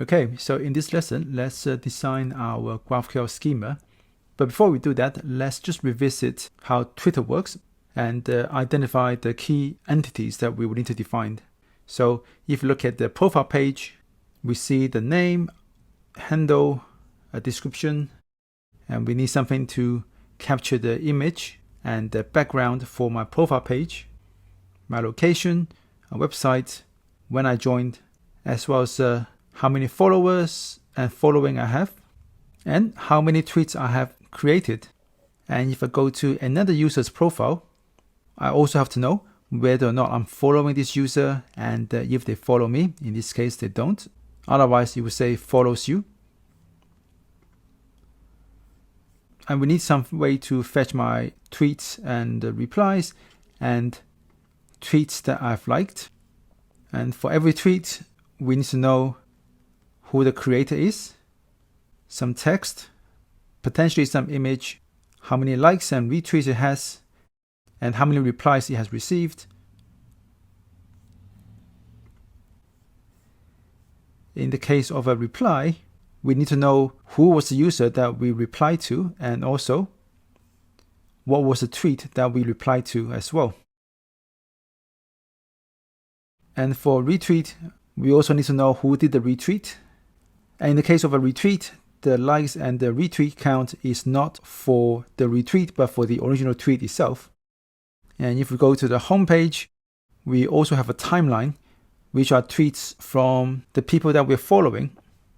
Okay, so in this lesson, let's design our GraphQL schema. But before we do that, let's just revisit how Twitter works and identify the key entities that we will need to define. So if you look at the profile page, we see the name, handle, a description, and we need something to capture the image and the background for my profile page, my location, a website, when I joined, as well as how many followers and following I have, and how many tweets I have created. And if I go to another user's profile, I also have to know whether or not I'm following this user, and if they follow me. In this case, they don't. Otherwise, it would say follows you. And we need some way to fetch my tweets and replies and tweets that I've liked. And for every tweet, we need to know who the creator is, some text, potentially some image, how many likes and retweets it has, and how many replies it has received. In the case of a reply, we need to know who was the user that we replied to, and also what was the tweet that we replied to as well. And for retweet, we also need to know who did the retweet. And in the case of a retweet, the likes and the retweet count is not for the retweet, but for the original tweet itself. And if we go to the home page, we also have a timeline, which are tweets from the people that we're following.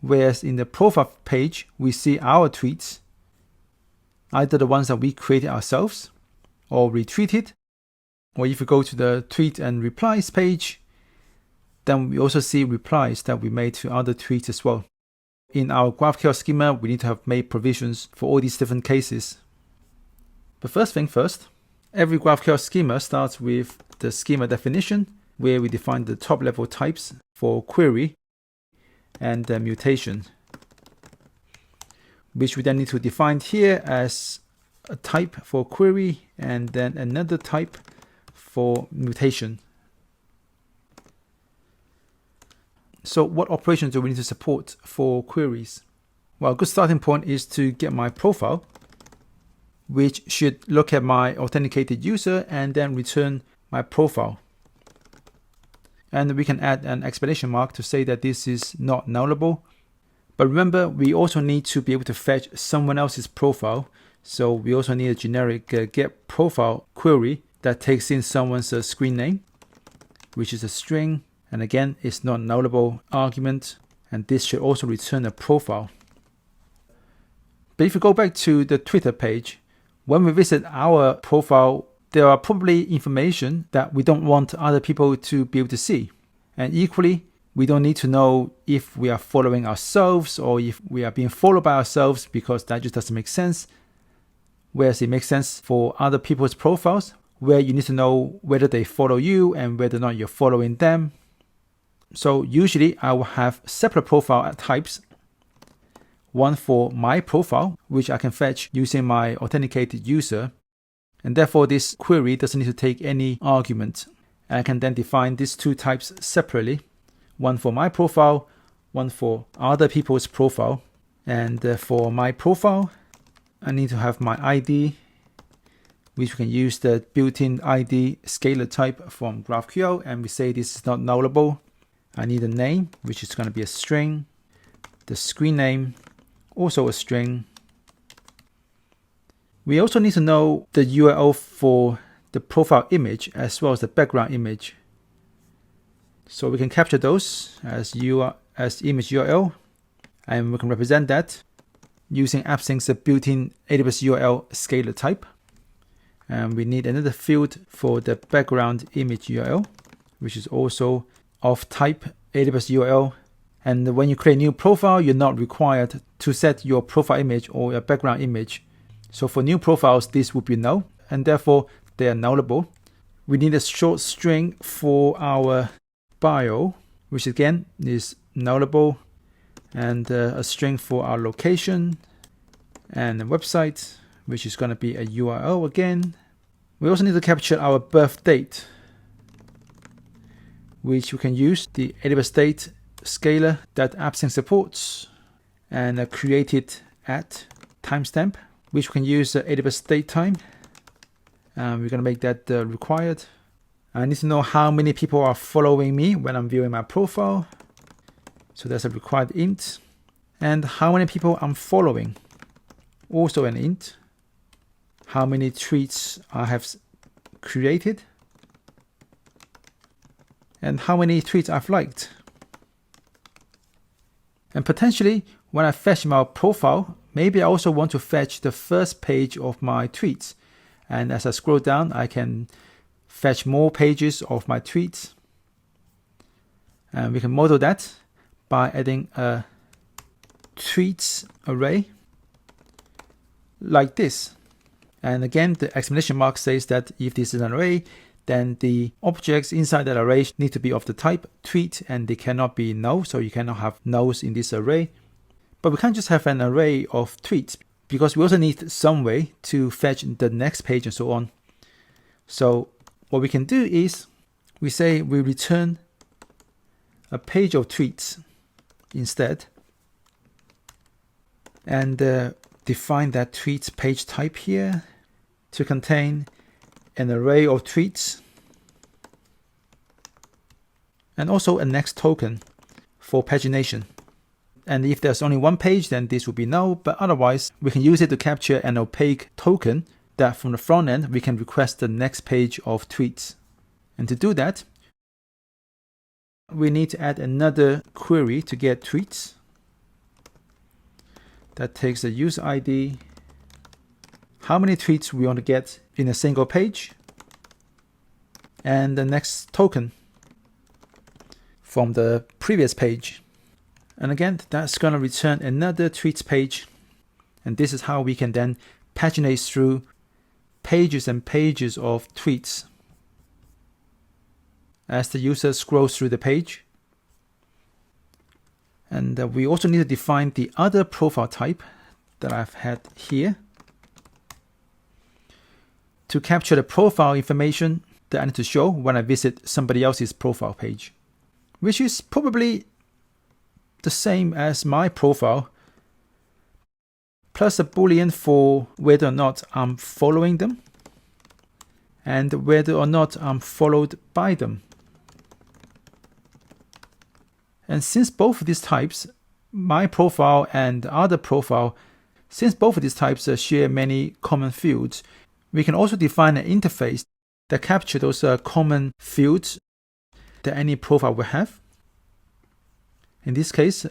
Whereas in the profile page, we see our tweets, either the ones that we created ourselves or retweeted. Or if we go to the tweet and replies page, then we also see replies that we made to other tweets as well. In our GraphQL schema, we need to have made provisions for all these different cases. But first thing first, every GraphQL schema starts with the schema definition, where we define the top level types for query and the mutation, which we then need to define here as a type for query and then another type for mutation. So what operations do we need to support for queries? Well, a good starting point is to get my profile, which should look at my authenticated user and then return my profile. And we can add an exclamation mark to say that this is not nullable. But remember, we also need to be able to fetch someone else's profile. So we also need a generic get profile query that takes in someone's screen name, which is a string. And again, it's not nullable argument. And this should also return a profile. But if you go back to the Twitter page, when we visit our profile, there are probably information that we don't want other people to be able to see. And equally, we don't need to know if we are following ourselves or if we are being followed by ourselves, because that just doesn't make sense. Whereas it makes sense for other people's profiles, where you need to know whether they follow you and whether or not you're following them. So usually I will have separate profile types. One for my profile, which I can fetch using my authenticated user. And therefore this query doesn't need to take any argument. And I can then define these two types separately. One for my profile, one for other people's profile. And for my profile, I need to have my ID, which we can use the built-in ID scalar type from GraphQL. And we say this is not nullable. I need a name, which is going to be a string. The screen name, also a string. We also need to know the URL for the profile image as well as the background image. So we can capture those as image URL, and we can represent that using AppSync's built-in AWS URL scalar type. And we need another field for the background image URL, which is also of type AWS URL. And when you create a new profile, you're not required to set your profile image or your background image. So for new profiles, this would be null, and therefore they are nullable. We need a short string for our bio, which again is nullable, and a string for our location and a website, which is going to be a URL again. We also need to capture our birth date, which we can use the AWS date scalar that AppSync supports and create it at timestamp, which we can use AWS datetime. We're going to make that required. I need to know how many people are following me when I'm viewing my profile. So that's a required int. And how many people I'm following, also an int. How many tweets I have created, and how many tweets I've liked. And potentially, when I fetch my profile, maybe I also want to fetch the first page of my tweets. And as I scroll down, I can fetch more pages of my tweets. And we can model that by adding a tweets array like this. And again, the exclamation mark says that if this is an array, then the objects inside that array need to be of the type tweet, and they cannot be null, so you cannot have nulls in this array. But we can't just have an array of tweets, because we also need some way to fetch the next page and so on. So what we can do is we say we return a page of tweets instead, and define that tweets page type here to contain an array of tweets and also a next token for pagination. And if there's only one page, then this will be null, but otherwise we can use it to capture an opaque token that from the front end we can request the next page of tweets. And to do that, we need to add another query to get tweets. That takes the user ID, how many tweets we want to get in a single page, and the next token from the previous page. And again, that's going to return another tweets page. And this is how we can then paginate through pages and pages of tweets as the user scrolls through the page. And we also need to define the other profile type that I've had here to capture the profile information that I need to show when I visit somebody else's profile page, which is probably the same as my profile, plus a boolean for whether or not I'm following them and whether or not I'm followed by them. And since both of these types, my profile and other profile, since both of these types share many common fields, we can also define an interface that captures those common fields that any profile will have. In this case,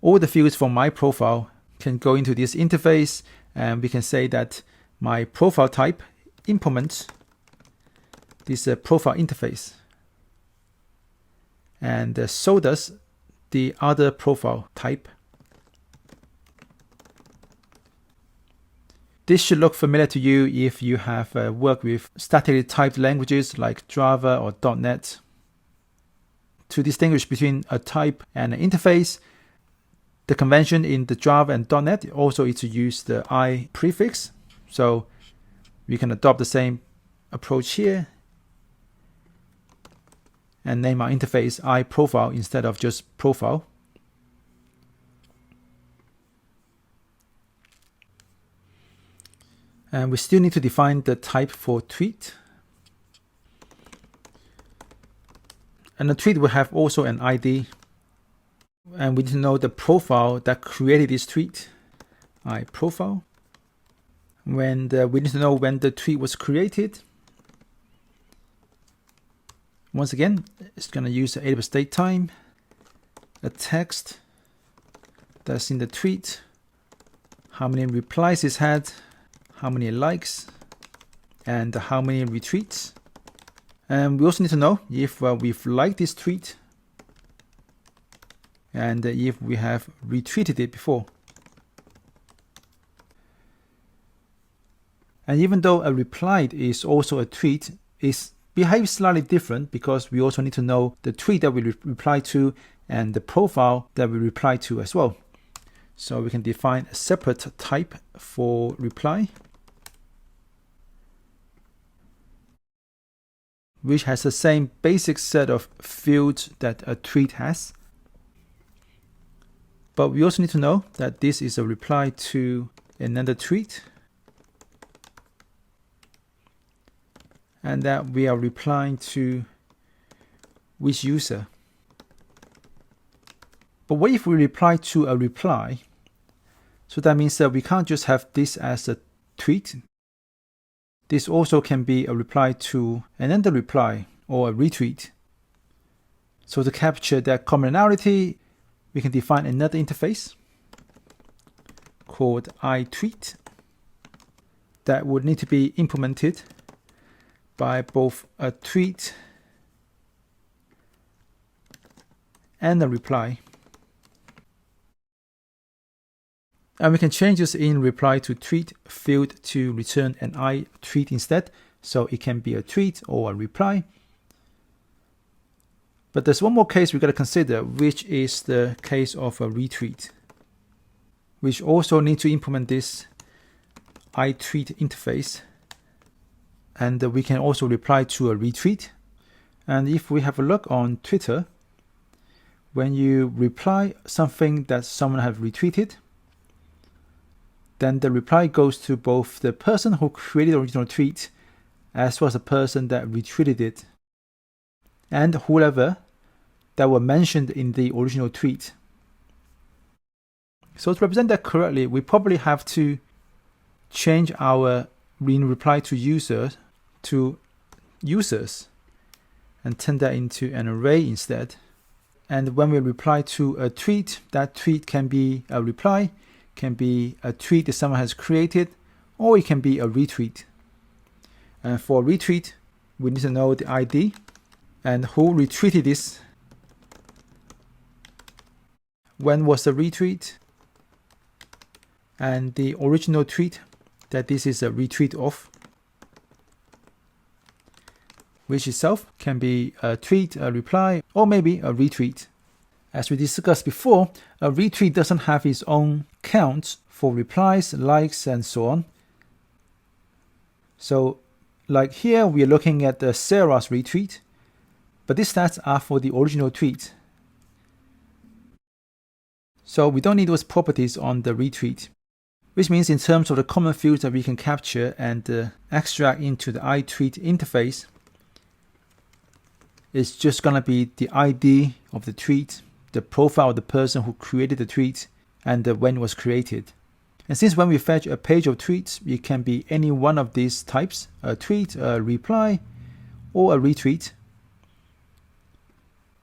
all the fields from my profile can go into this interface, and we can say that my profile type implements this profile interface. And so does the other profile type. This should look familiar to you if you have worked with statically typed languages like Java or .NET. To distinguish between a type and an interface, the convention in the Java and .NET also is to use the I prefix. So we can adopt the same approach here and name our interface iProfile instead of just profile. And we still need to define the type for tweet. And the tweet will have also an ID. And we need to know the profile that created this tweet, iProfile. We need to know when the tweet was created. Once again, it's going to use the AWS datetime, a text that's in the tweet, how many replies it's had, how many likes, and how many retweets. And we also need to know if we've liked this tweet and if we have retweeted it before. And even though a replied is also a tweet, it behaves slightly different because we also need to know the tweet that we reply to and the profile that we reply to as well. So we can define a separate type for reply which has the same basic set of fields that a tweet has. But we also need to know that this is a reply to another tweet, and that we are replying to which user. But what if we reply to a reply? So that means that we can't just have this as a tweet. This also can be a reply to another reply or a retweet. So to capture that commonality, we can define another interface called iTweet that would need to be implemented by both a tweet and a reply. And we can change this in reply to tweet field to return an iTweet instead. So it can be a tweet or a reply. But there's one more case we got to consider, which is the case of a retweet, which also need to implement this iTweet interface. And we can also reply to a retweet. And if we have a look on Twitter, when you reply something that someone has retweeted, then the reply goes to both the person who created the original tweet as well as the person that retweeted it, and whoever that were mentioned in the original tweet. So to represent that correctly, we probably have to change our in reply to users to users and turn that into an array instead. And when we reply to a tweet, that tweet can be a reply, can be a tweet that someone has created, or it can be a retweet. And for retweet, we need to know the ID and who retweeted this. When was the retweet? And the original tweet that this is a retweet of, which itself can be a tweet, a reply, or maybe a retweet. As we discussed before, a retweet doesn't have its own counts for replies, likes, and so on. So, like here, we are looking at the Sarah's retweet, but these stats are for the original tweet. So we don't need those properties on the retweet, which means in terms of the common fields that we can capture and extract into the iTweet interface, it's just going to be the ID of the tweet, the profile of the person who created the tweet, and when it was created. And since when we fetch a page of tweets, it can be any one of these types, a tweet, a reply, or a retweet.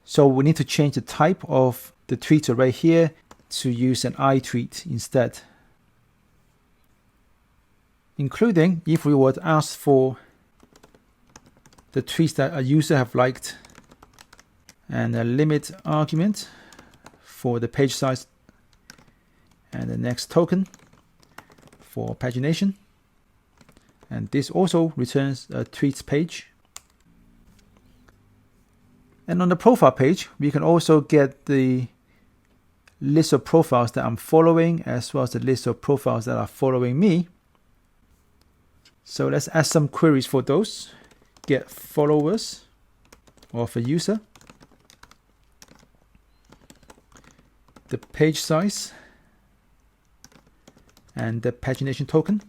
So we need to change the type of the tweet array here to use an iTweet instead. Including if we were to ask for the tweets that a user have liked, and a limit argument for the page size, and the next token for pagination. And this also returns a tweets page. And on the profile page, we can also get the list of profiles that I'm following, as well as the list of profiles that are following me. So let's add some queries for those. Get followers of a user, the page size, and the pagination token.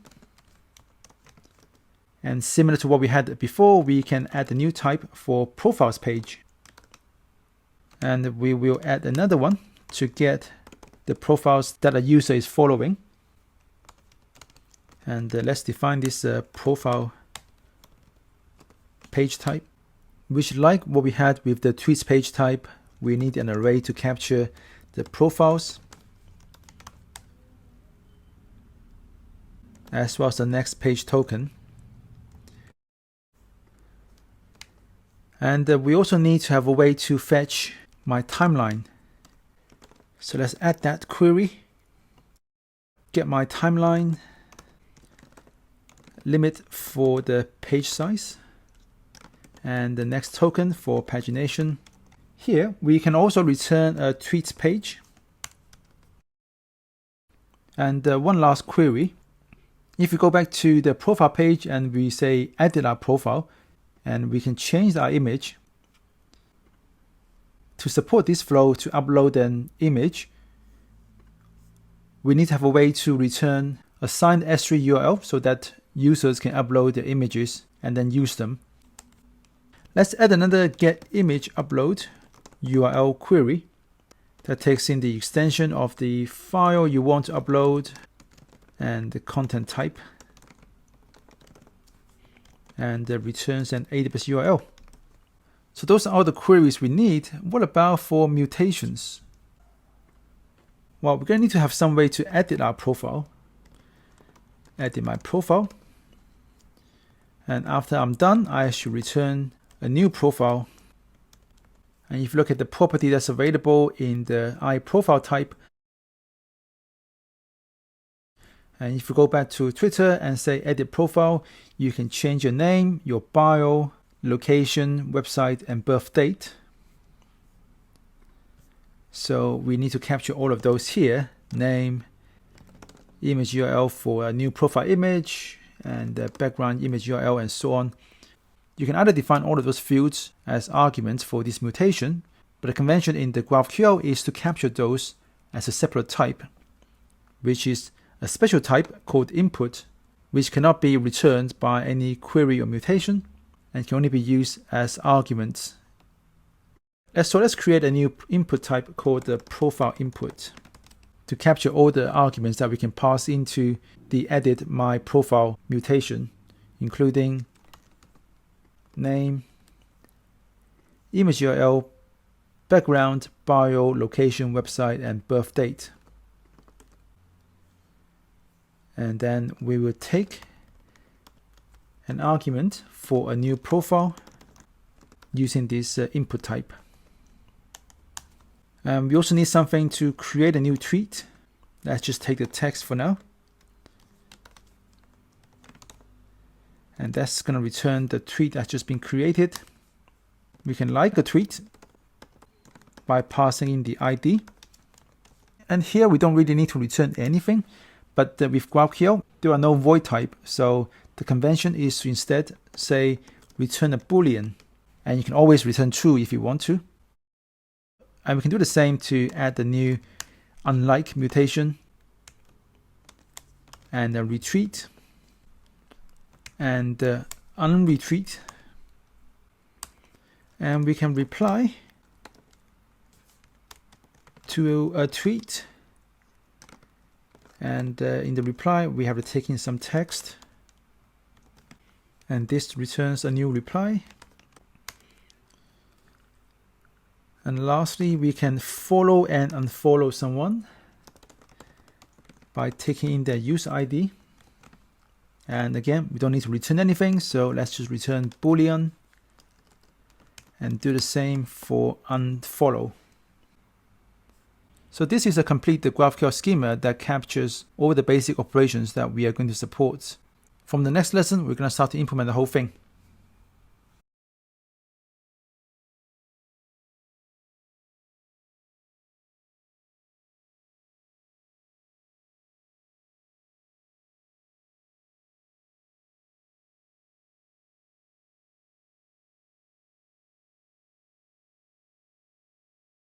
And similar to what we had before, we can add a new type for profiles page. And we will add another one to get the profiles that a user is following. And let's define this profile page type, which, like what we had with the tweets page type, we need an array to capture the profiles as well as the next page token. And we also need to have a way to fetch my timeline. So let's add that query. Get my timeline, limit for the page size, and the next token for pagination. Here we can also return a tweets page. And one last query. If we go back to the profile page and we say edit our profile, and we can change our image. To support this flow to upload an image, we need to have a way to return a signed S3 URL so that users can upload their images and then use them. Let's add another getImageUpload URL query that takes in the extension of the file you want to upload and the content type, and returns an AWS URL. So those are all the queries we need. What about for mutations? Well, we're going to need to have some way to edit our profile. Edit my profile. And after I'm done, I should return a new profile. And if you look at the property that's available in the iProfile type, and if you go back to Twitter and say edit profile, you can change your name, your bio, location, website, and birth date. So we need to capture all of those here. Name, image URL for a new profile image, and the background image URL, and so on. You can either define all of those fields as arguments for this mutation, but the convention in the GraphQL is to capture those as a separate type, which is a special type called input, which cannot be returned by any query or mutation and can only be used as arguments. So let's create a new input type called the profile input to capture all the arguments that we can pass into the edit my profile mutation, including name, image URL, background, bio, location, website, and birth date. And then we will take an argument for a new profile using this input type. We also need something to create a new tweet. Let's just take the text for now. And that's going to return the tweet that's just been created. We can like a tweet by passing in the ID. And here we don't really need to return anything, but with GraphQL, there are no void type. So the convention is to instead say return a Boolean. And you can always return true if you want to. And we can do the same to add the new unlike mutation and a retweet and unretweet. And we can reply to a tweet. And in the reply, we have to take in some text. And this returns a new reply. And lastly, we can follow and unfollow someone by taking in their user ID. And again, we don't need to return anything, so let's just return Boolean and do the same for unfollow. So this is a complete GraphQL schema that captures all the basic operations that we are going to support. From the next lesson, we're going to start to implement the whole thing.